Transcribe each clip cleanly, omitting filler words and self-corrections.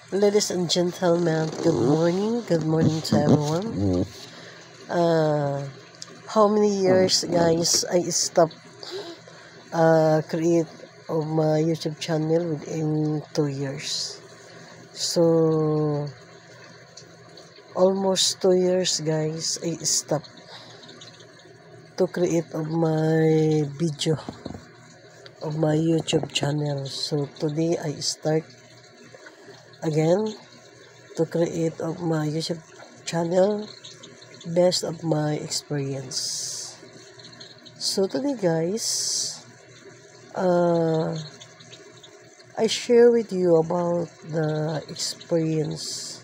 Ladies and gentlemen, good morning. Good morning to everyone. How many years, guys, I stopped create of my YouTube channel within 2 years. So, almost 2 years, guys, I stopped to create of my video of my YouTube channel. So, today I start again to create of my YouTube channel based of my experience. So today, guys, I share with you about the experience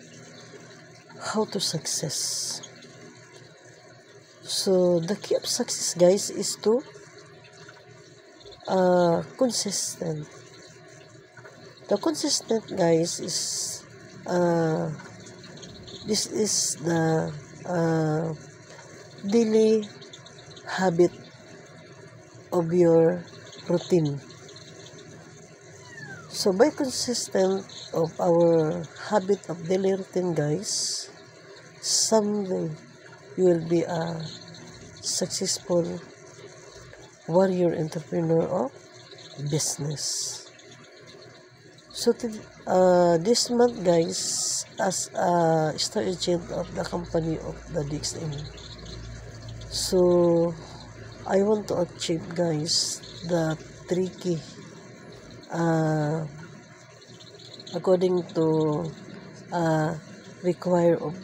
how to success. So the key of success, guys, is to consistent. The consistent, guys, is this is the daily habit of your routine. So by consistent of our habit of daily routine, guys, someday you will be a successful warrior entrepreneur of business. So this month, guys, as a star agent of the company of the DXN, so I want to achieve, guys, the tricky according to require of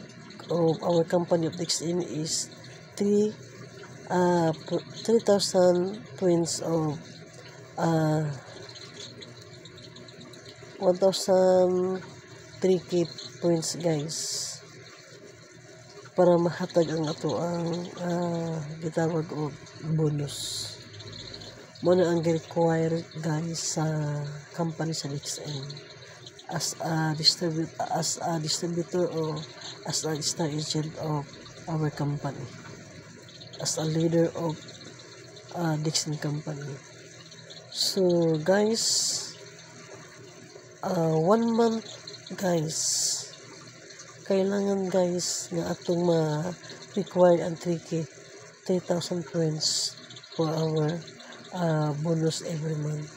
our company of DXN is 3,000 points of 1,003k points, guys, para mahatag ang ato ang gitawag og bonus. Muna ang required, guys, sa company sa DXN as a distributor or as a star agent of our company, as a leader of DXN company. So, guys, 1 month, guys, kailangan, guys, nga atong ma-require ang 3,000 points for our bonus every month.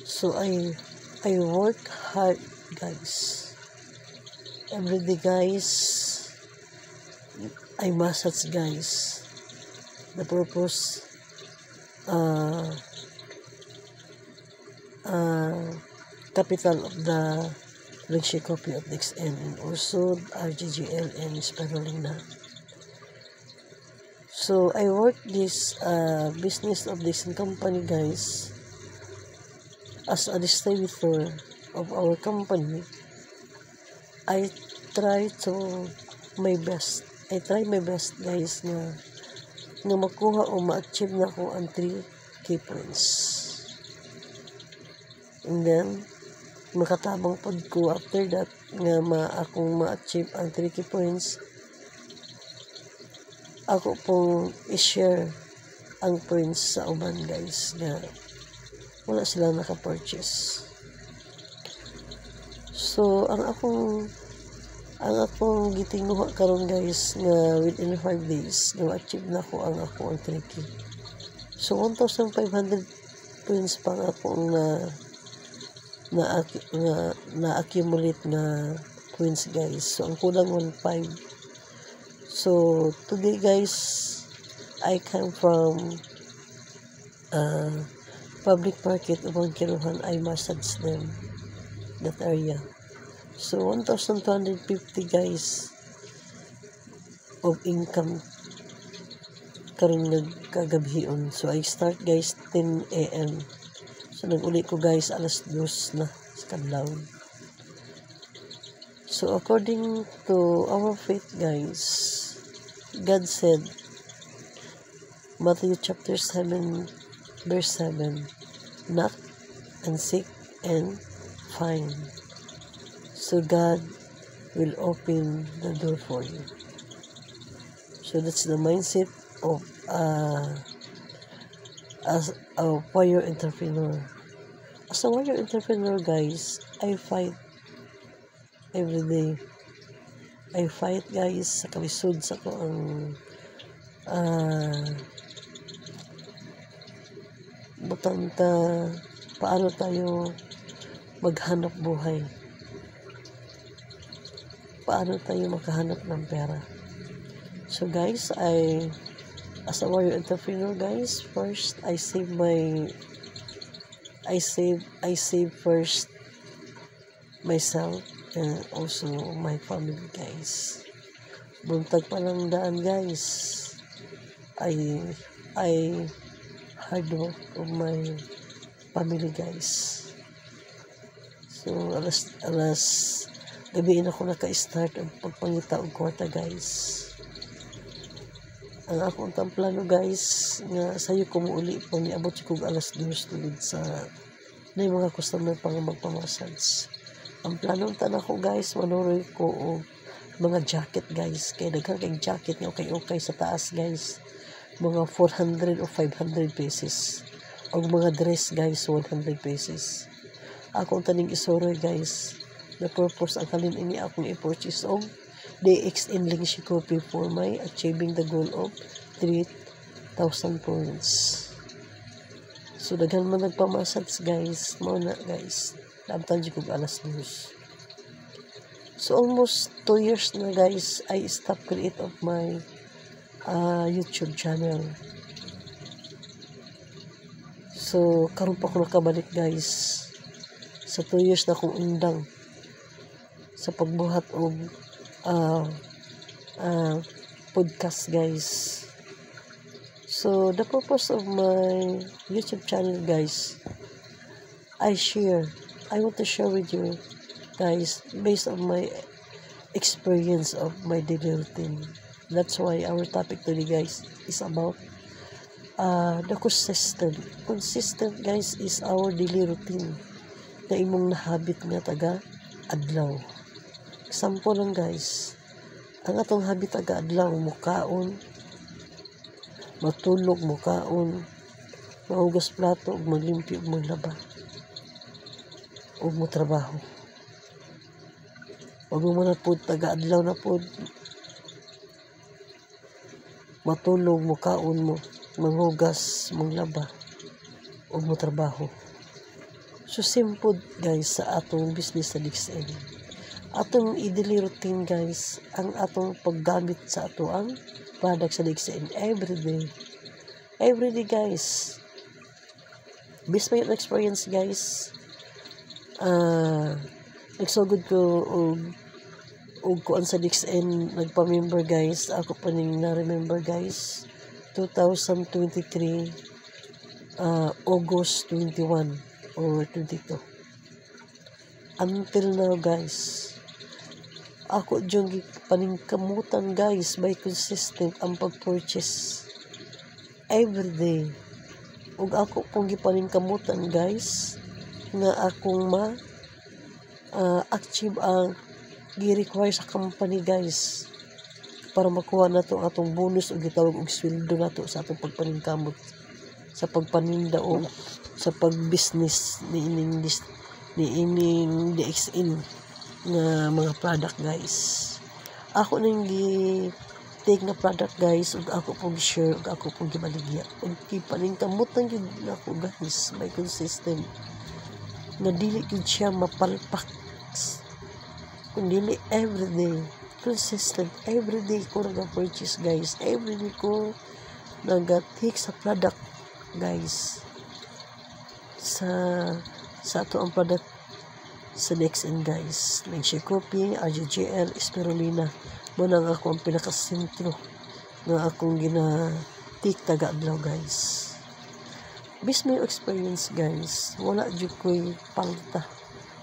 So I work hard, guys, every day, guys. I massage, guys, the purpose capital of the Legacy Coffee of DXN and also RGGL and Spirulina. So I work this business of this company, guys, as a distributor of our company. I try my best, guys, na makuha o ma-achieve na ko ang 3 points. And then makatabang pod ko after that nga akong ma-achieve ang 3 points, ako pong i-share ang points sa uban, guys, nga wala silang naka-purchase. So ang akong gitinguha karon, guys, nga within 5 days nga achieve na ko ang 3K. So 1,500 points pang akong na-accumulate na points, guys. So ang kulang 1,500. So today, guys, I come from public market of Kiruhan. I massage them that area. So 1,250, guys, of income karon kagabhion. So I start, guys, 10 AM. So nag-uli ko, guys, alas 2 na sa kadlaw. So according to our faith, guys, God said, Matthew chapter 7 verse 7, knock and seek and find. So God will open the door for you. So that's the mindset of as a warrior entrepreneur. As a warrior entrepreneur, guys, I fight everyday. I fight guys sa kalisod sa ko ang butanta paano tayo maghanap buhay, paano tayo makahanap ng pera. So guys, as a warrior entrepreneur guys, first I save first myself and also my family guys. Buntag pa lang daan guys, I hard work of my family guys. So alas gabiin ako naka-start ang pagpangita og kwarta guys. Ang akong plano guys nga sayo ko muuli pa niabot ko alas 2 tulid sa na mga customer pang magpamassage. Ang plano tan ako guys manuroy ko og mga jacket guys, kay daghang kay jacket nga okay sa taas guys, mga 400 o 500 pesos, og mga dress guys 100 pesos. Akong taning isoroy guys, the purpose ang kalin ini akong i-purchase og DXN Lingshi Coffee for my achieving the goal of 3,000 points. So daghan man nagpamassage guys, mao na guys, damtan jud kog alas 2. So almost 2 years na guys I stop create of my YouTube channel. So karon pa ko nakabalik guys sa 2 years na akong undang sa pagbuhat og podcast guys. So the purpose of my YouTube channel guys, I want to share with you guys based on my experience of my daily routine. That's why our topic today guys is about the consistent guys is our daily routine na imong nahabit nga taga adlaw. Example lang guys, ang atong habit taga adlaw, mukaon, matulog, mukaon, mahugas plato, ug maglimpyo, ug maglaba, ug motrabaho. Ug mo na po taga adlaw na po matulog, mukaon mo, manghugas, manglaba, ug motrabaho. So simple guys sa atong business sa DXN. Atong daily routine guys, ang atong paggamit sa ato ang product sa DXN everyday guys. Based my experience guys, nagsugod ko og kuan sa DXN, nagpa-member guys. Ako pa ning na-remember guys 2023 August 21 or 22 until now guys. Ako diyong paningkamutan guys by consistent ang pag-purchase everyday. Ug ako pong gipaningkamutan guys nga akong achieve ang gi-require sa company guys para makuha na to atong bonus o gitawag og sweldo nato sa atong pagpaningkamot sa pagpaninda o sa pag-business ni ining DXN nga mga product guys. Ako nang gi-take na product guys ug ako pong share ug ako pong gibaligya ug gipaningkamutan gyud nako guys by consistent na dili gyud siya mapalpak kundi everyday consistent. Everyday ko nag-purchase guys, everyday ko nag-take sa product guys sa ato ang product sa DXN guys. Lingshi Coffee, RGGL, Spirulina. Muna nga ako ang pinakasentro nga akong gina-take taga adlaw guys. Based my experience guys, wala dyan ko'y palta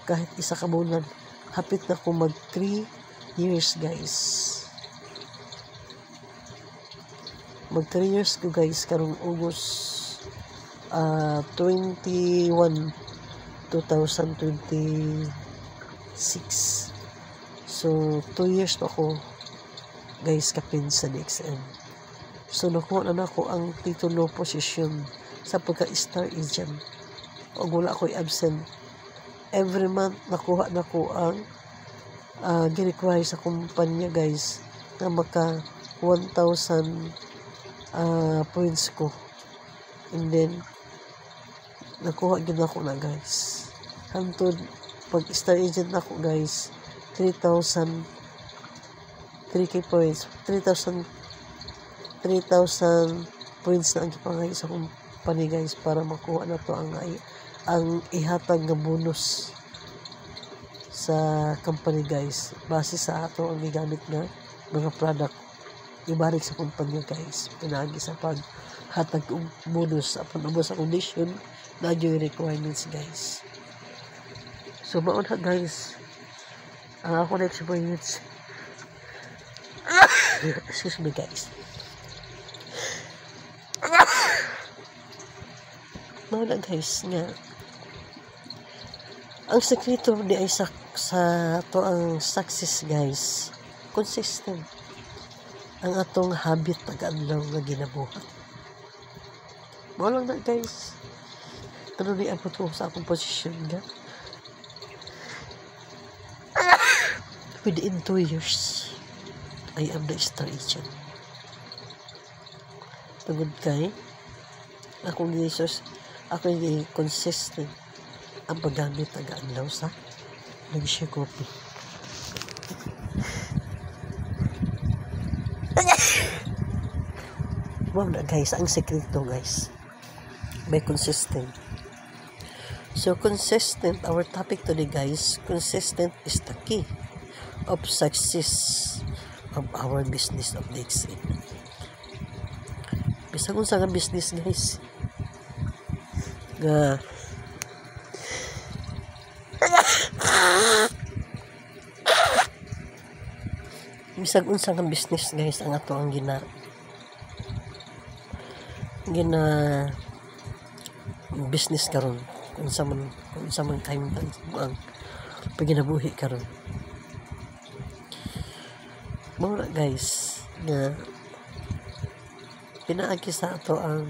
kahit isa ka bulan. Hapit na ko mag 3 years guys. Mag 3 years ko guys karong August 21 2026. So 2 years pa ako guys kapin sa DXN. So nakuha na ako ang titulo position sa pagka-star agent. O wala ako'y absent. Every month nakuha na ko ang gi-require sa kumpanya guys na maka 1,000 points ko, and then nakuha gid ako na guys. Hantod pag star agent na ako guys, 3,000 3k points, 3,000 points na ang gipangay sa kumpanya guys para makuha na to ang ihatag nga bonus sa company guys, base sa ato ang gigamit nga mga product ibalik sa kumpanya guys, pinagi sa paghatag og bonus upon ubos sa condition na yung requirements guys. So mauna guys ang ako na experience. Excuse me guys. Mauna guys nga ang sekreto di ay sa to ang success guys, consistent ang atong habit pag-adlaw nga ginabuhat. Mao lang na guys, ano di abot ko sa akong posisyon nga within 2 years I am the star agent. Tugod kay akong Jesus, ako yung consistent ang paggamit taga-adlaw sa Nag-share coffee. Wow na guys, ang sekreto guys, may consistent. So consistent, our topic today guys, consistent is the key of success of our business of DXA. Bisa kung saan business guys nga bisag unsang ang business guys ang ato ang gina business karon, kung sa man time ang paginabuhi karon. Mga guys na pinaagi sa ato ang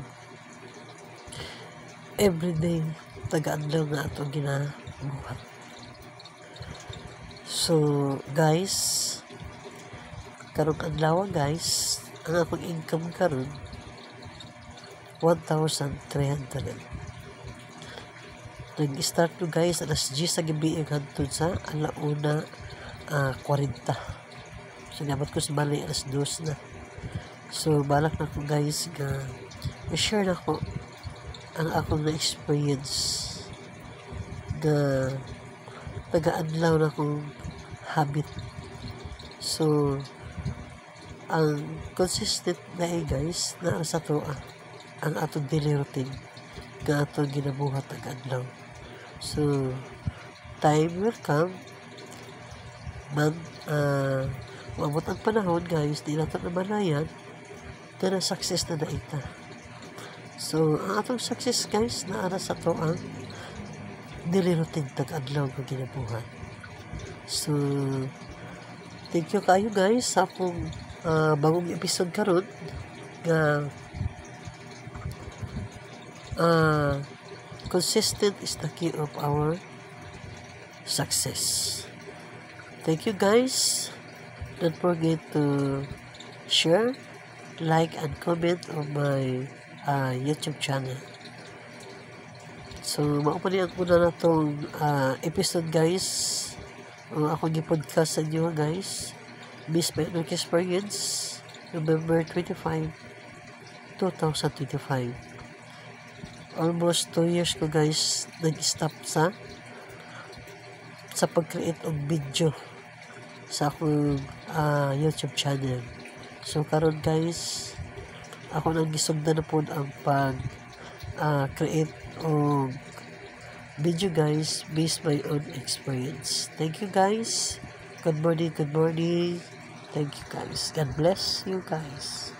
everyday taga-adlaw nga ato ginabuhat. So guys, karong adlaw guys, ang akong income karon 1,300. Nag-start to guys alas 10 sa gabi hangtod sa alauna 40. So dapat ko sa bali alas 2 na. So balak na ko guys nga i-share na ko ang akong na-experience na taga-adlaw na kong habit. So ang consistent na guys na sa to ang atong daily routine nga atong ginabuhat taga-adlaw. So time will come man maabot ang panahon guys, di nato na malayan na success na naita. So ang atong success guys na ara sa to ang daily routine taga-adlaw nga ginabuhat. So thank you kayo guys sa akong bagong episode karon nga consistent is the key of our success. Thank you guys. Don't forget to share, like, and comment on my YouTube channel. So maupalian ko na itong episode guys. Ako gi-podcast sa inyo guys. Miss my experience November 25, 2025. Almost 2 years ko guys nag-stop sa pag-create og video sa akong YouTube channel. So karon guys, ako nang gisugdan na po ang pag-create og video guys based my own experience. Thank you guys. Good morning. Thank you guys. God bless you guys.